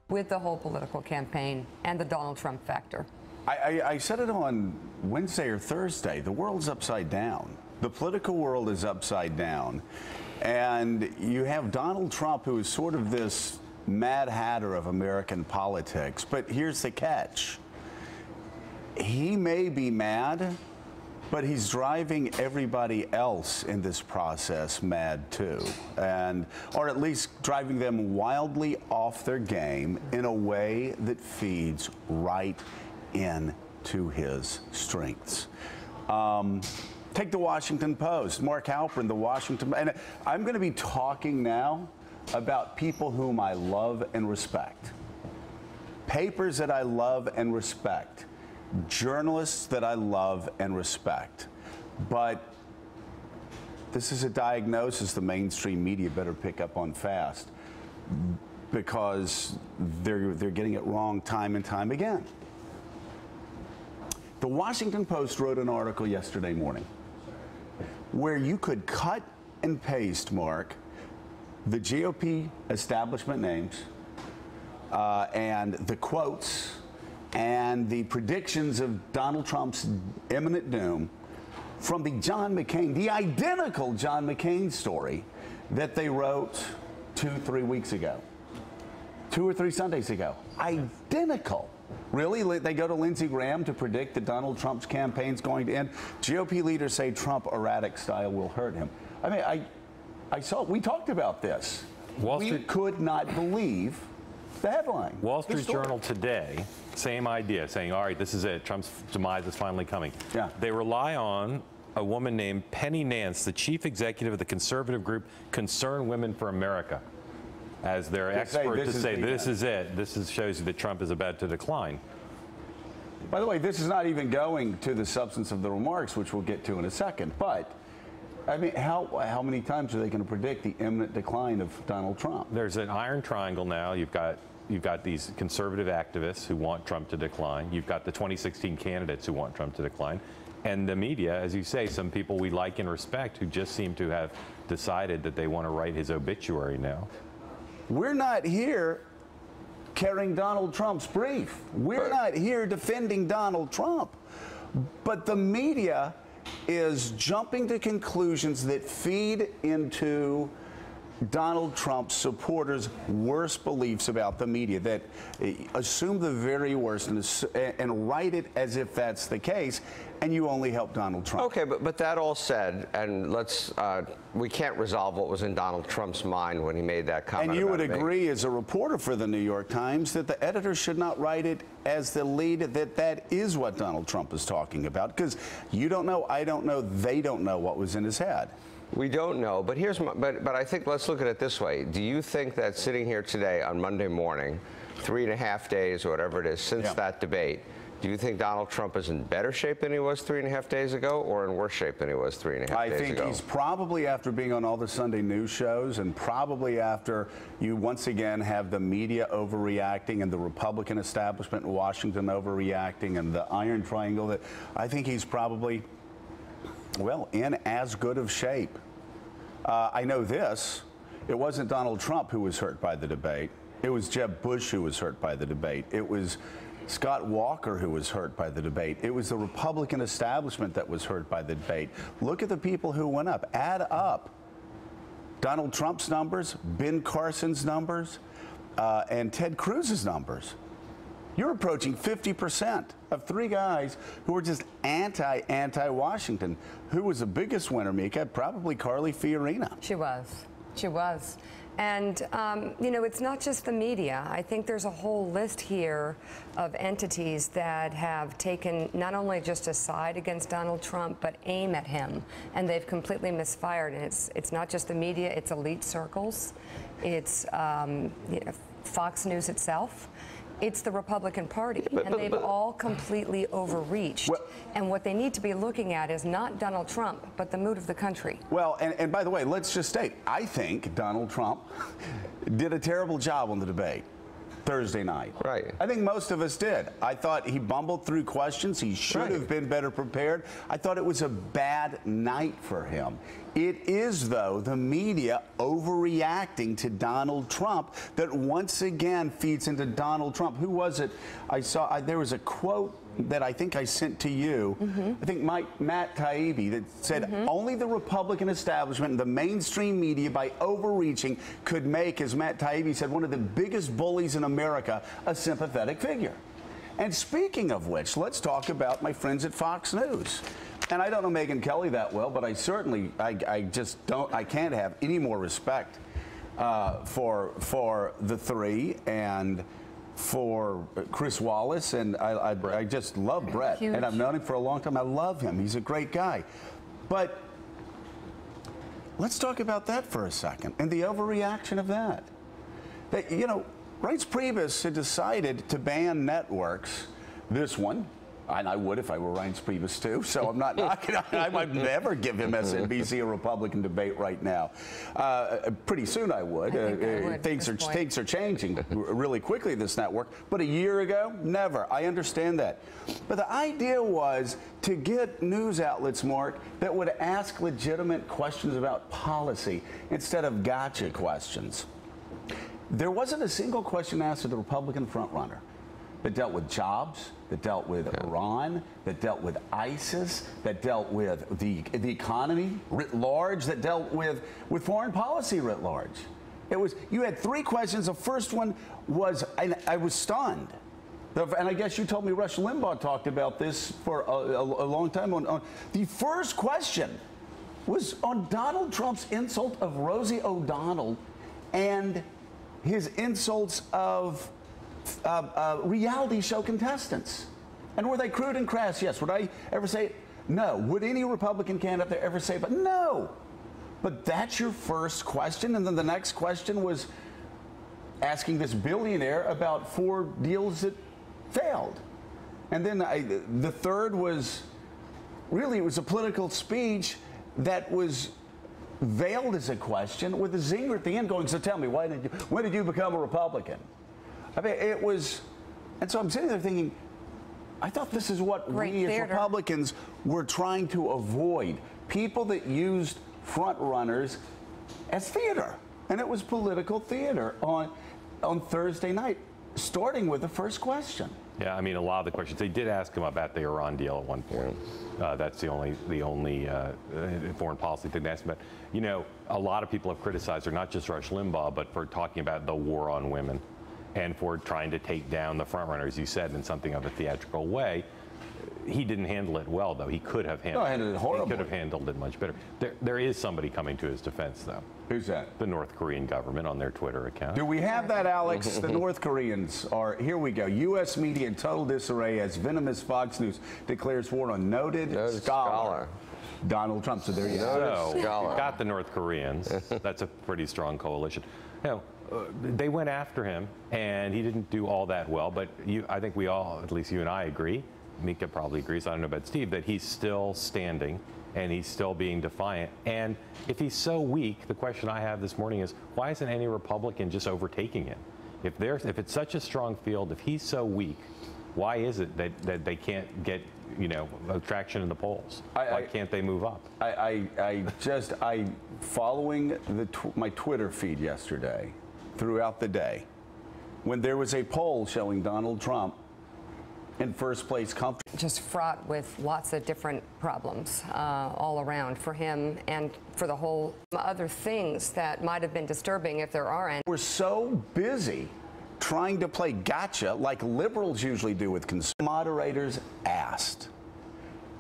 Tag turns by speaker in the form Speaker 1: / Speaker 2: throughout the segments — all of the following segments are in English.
Speaker 1: with the whole political campaign and the Donald Trump factor.
Speaker 2: I said it on Wednesday or Thursday. The world's upside down. The political world is upside down. And you have Donald Trump, who is sort of this Mad Hatter of American politics. But here's the catch. He may be mad, but he's driving everybody else in this process mad too, or at least driving them wildly off their game in a way that feeds right into his strengths. Take the Washington Post. Mark Halperin, the Washington, and I'm going to be talking now about people whom I love and respect. Papers that I love and respect. Journalists that I love and respect. But this is a diagnosis the mainstream media better pick up on fast, because they're getting it wrong time and time again. The Washington Post wrote an article yesterday morning where you could cut and paste, Mark, the GOP establishment names and the quotes and the predictions of Donald Trump's imminent doom from the John McCain, the identical John McCain story that they wrote 2-3 weeks ago, 2 or 3 Sundays ago. Identical. Really? They go to Lindsey Graham to predict that Donald Trump's campaign's going to end. GOP leaders say Trump erratic style will hurt him. I mean, I saw, we talked about this. We could not believe the headline.
Speaker 3: Wall Street Journal today, same idea, saying, all right, this is it. Trump's demise is finally coming. Yeah. They rely on a woman named Penny Nance, the chief executive of the conservative group Concerned Women for America, as their expert to say this is it. This shows you that Trump is about to decline.
Speaker 2: By the way, this is not even going to the substance of the remarks, which we'll get to in a second. But I mean, how many times are they going to predict the imminent decline of Donald Trump?
Speaker 3: There's an iron triangle now. You've got these conservative activists who want Trump to decline. You've got the 2016 candidates who want Trump to decline. And the media, as you say, some people we like and respect who just seem to have decided that they want to write his obituary now.
Speaker 2: We're not here carrying Donald Trump's brief. We're not here defending Donald Trump. But the media is jumping to conclusions that feed into Donald Trump's supporters' worst beliefs about the media, that assume the very worst and write it as if that's the case, and you only help Donald Trump.
Speaker 4: Okay, but that all said, and we can't resolve what was in Donald Trump's mind when he made that comment.
Speaker 2: And you would agree, as a reporter for the New York Times, that the editor should not write it as the lead, that is what Donald Trump is talking about, because you don't know, I don't know, they don't know what was in his head.
Speaker 4: We don't know, but here's but I think let's look at it this way. Do you think that sitting here today on Monday morning, 3.5 days or whatever it is since that debate, do you think Donald Trump is in better shape than he was 3.5 days ago, or in worse shape than he was 3.5 days ago?
Speaker 2: I think he's probably, after being on all the Sunday news shows, and probably after you once again have the media overreacting and the Republican establishment in Washington overreacting and the iron triangle, that I think he's probably, well, in as good of shape. I know this. It wasn't Donald Trump who was hurt by the debate. It was Jeb Bush who was hurt by the debate. It was Scott Walker who was hurt by the debate. It was the Republican establishment that was hurt by the debate. Look at the people who went up. Add up Donald Trump's numbers, Ben Carson's numbers, and Ted Cruz's numbers. You're approaching 50% of 3 guys who were just anti-Washington. Who was the biggest winner, Mika? Probably Carly Fiorina.
Speaker 1: She was. She was. And, you know, it's not just the media. I think there's a whole list here of entities that have taken not only just a side against Donald Trump, but aim at him. And they've completely misfired. And it's not just the media, it's elite circles. It's you know, Fox News itself. It's the Republican Party, and they've all completely overreached. Well, and what they need to be looking at is not Donald Trump, but the mood of the country.
Speaker 2: Well, and by the way, let's just state, I think Donald Trump did a terrible job on the debate. Thursday night.
Speaker 4: Right.
Speaker 2: I think most of us did. I thought he bumbled through questions. He should have been better prepared. I thought it was a bad night for him. It is, though, the media overreacting to Donald Trump that once again feeds into Donald Trump. Who was it? I saw there was a quote that I think I sent to you. I think Matt Taibbi that said only the Republican establishment and the mainstream media, by overreaching, could make, as Matt Taibbi said, one of the biggest bullies in America a sympathetic figure. And speaking of which, let's talk about my friends at Fox News. And I don't know Megyn Kelly that well, but I certainly, I just don't, I can't have any more respect for the three and for Chris Wallace, and I just love Brett.
Speaker 1: Huge.
Speaker 2: And I've known him for a long time. I love him. He's a great guy. But let's talk about that for a second and the overreaction of that. That, you know, Reince Priebus had decided to ban networks, this one, and I would if I were Reince Priebus too, so I'm not knocking. I might never give him MSNBC a Republican debate right now. Pretty soon I would.
Speaker 1: I would
Speaker 2: Things are changing really quickly, this network. But a year ago, never. I understand that. But the idea was to get news outlets, Mark, that would ask legitimate questions about policy instead of gotcha questions. There wasn't a single question asked of the Republican frontrunner that dealt with jobs, that dealt with Iran, that dealt with ISIS, that dealt with the economy writ large, that dealt with foreign policy writ large. It was, you had three questions. The first one was, and I was stunned. And I guess you told me Rush Limbaugh talked about this for a long time. On the first question was on Donald Trump's insult of Rosie O'Donnell and his insults of reality show contestants. And were they crude and crass? Yes. Would I ever say it? No. Would any Republican candidate there ever say it? But no. But that's your first question. And then the next question was asking this billionaire about 4 deals that failed. And then the third was, really, it was a political speech that was veiled as a question with a zinger at the end going, so tell me, when did you become a Republican? I mean, it was, and so I'm sitting there thinking, I thought this is what we as Republicans were trying to avoid. People that used front runners as theater. And it was political theater on Thursday night, starting with the first question.
Speaker 3: Yeah, I mean, a lot of the questions, they did ask him about the Iran deal at one point. That's the only foreign policy thing they asked about. You know, a lot of people have criticized her, not just Rush Limbaugh, but for talking about the war on women and for trying to take down the frontrunner, as you said, in something of a theatrical way. He didn't handle it well, though. He could have handled
Speaker 2: it horribly.
Speaker 3: He could have handled it much better. There is somebody coming to his defense, though.
Speaker 2: Who's that?
Speaker 3: The North Korean government on their Twitter account.
Speaker 2: Do we have that, Alex? The North Koreans are, here we go. U.S. media in total disarray as venomous Fox News declares war on noted scholar Donald Trump. So there you go.
Speaker 3: So, got the North Koreans. That's a pretty strong coalition. You know, they went after him, and he didn't do all that well. But I think we all, at least you and I, agree. Mika probably agrees, I don't know about Steve, that he's still standing and he's still being defiant. And if he's so weak, the question I have this morning is, why isn't any Republican just overtaking him? If it's such a strong field, if he's so weak, why is it that they can't get, you know, traction in the polls? Why can't they move up?
Speaker 2: Following my Twitter feed yesterday, throughout the day, when there was a poll showing Donald Trump in first place,
Speaker 1: just fraught with lots of different problems all around for him and for the whole other things that might have been disturbing if there are any.
Speaker 2: We're so busy trying to play gotcha like liberals usually do with conservatives. Moderators asked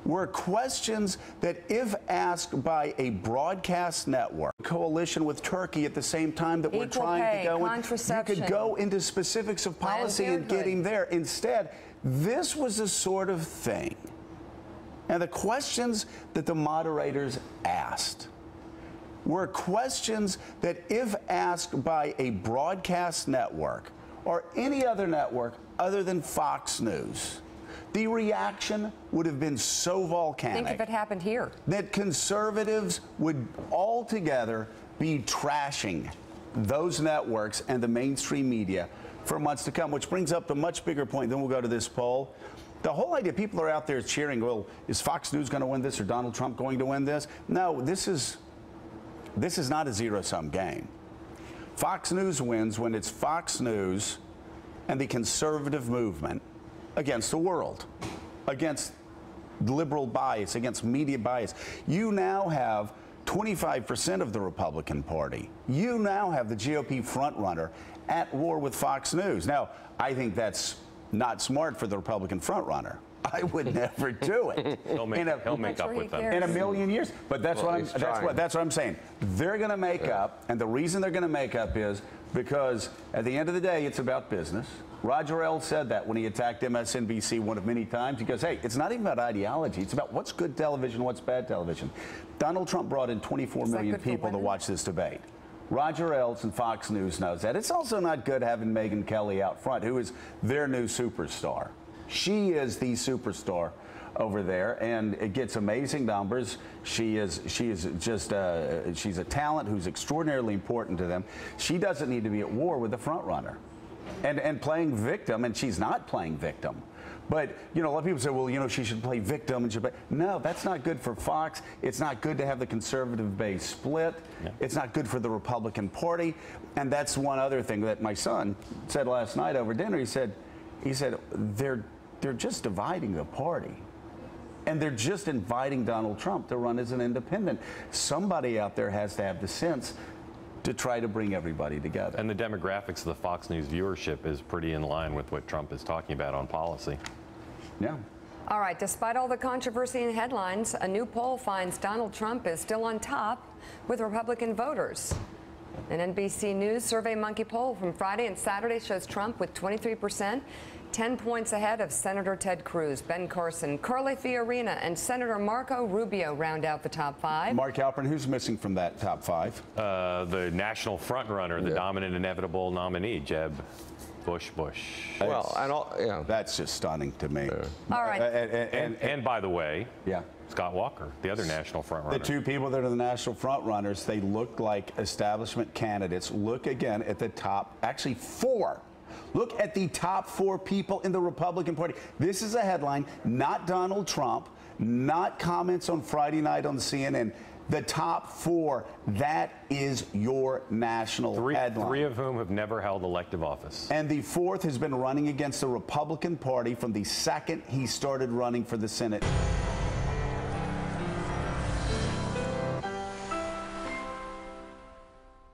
Speaker 2: were questions that, if asked by a broadcast network, coalition with Turkey at the same time that we're trying to go in, you could go into specifics of policy and get him there. Instead, this was the sort of thing. And the questions that the moderators asked were questions that, if asked by a broadcast network or any other network other than Fox News, the reaction would have been so volcanic.
Speaker 1: Think if it happened here.
Speaker 2: That conservatives would altogether be trashing those networks and the mainstream media for months to come, which brings up the much bigger point. Then we'll go to this poll. The whole idea, people are out there cheering, well, is Fox News going to win this or Donald Trump going to win this? No, this is not a zero-sum game. Fox News wins when it's Fox News and the conservative movement against the world, against liberal bias, against media bias. You now have 25% of the Republican Party. You now have the GOP frontrunner at war with Fox News. Now, I think that's not smart for the Republican frontrunner. I would never do it.
Speaker 3: He'll make up with them
Speaker 2: in a million years. But that's what I'm saying. They're going to make up, and the reason they're going to make up is because at the end of the day, it's about business. Roger Ailes said that when he attacked MSNBC one of many times. He goes, hey, it's not even about ideology. It's about what's good television, what's bad television. Donald Trump brought in 24 million people to watch this debate. Roger Ailes and Fox News knows that. It's also not good having Megyn Kelly out front, who is their new superstar. She is the superstar over there, and it gets amazing numbers. She's a talent who's extraordinarily important to them. She doesn't need to be at war with the front runner and playing victim, and she's not playing victim. But, you know, a lot of people say, well, you know, she should play victim. And no, that's not good for Fox. It's not good to have the conservative base split. Yeah. It's not good for the Republican Party. And that's one other thing that my son said last night over dinner. He said they're just dividing the party. And they're just inviting Donald Trump to run as an independent. Somebody out there has to have the sense to try to bring everybody together.
Speaker 3: And the demographics of the Fox News viewership is pretty in line with what Trump is talking about on policy.
Speaker 2: Yeah.
Speaker 1: All right, despite all the controversy and headlines, a new poll finds Donald Trump is still on top with Republican voters. An NBC News SurveyMonkey poll from Friday and Saturday shows Trump with 23%, 10 points ahead of Senator Ted Cruz, Ben Carson, Carly Fiorina, and Senator Marco Rubio round out the top 5.
Speaker 2: Mark Halperin, who's missing from that top 5?
Speaker 3: The national frontrunner, the dominant, inevitable nominee, Jeb Bush.
Speaker 2: Well, and that's just stunning to me.
Speaker 1: All right.
Speaker 3: And by the way,
Speaker 2: yeah,
Speaker 3: Scott Walker, the other national frontrunner.
Speaker 2: The two people that are the national frontrunners, they look like establishment candidates. Look again at the top, actually 4. Look at the top 4 people in the Republican Party. This is a headline, not Donald Trump, not comments on Friday night on CNN. The top 4, that is your national headline.
Speaker 3: 3 of whom have never held elective office.
Speaker 2: And the 4th has been running against the Republican Party from the second he started running for the Senate.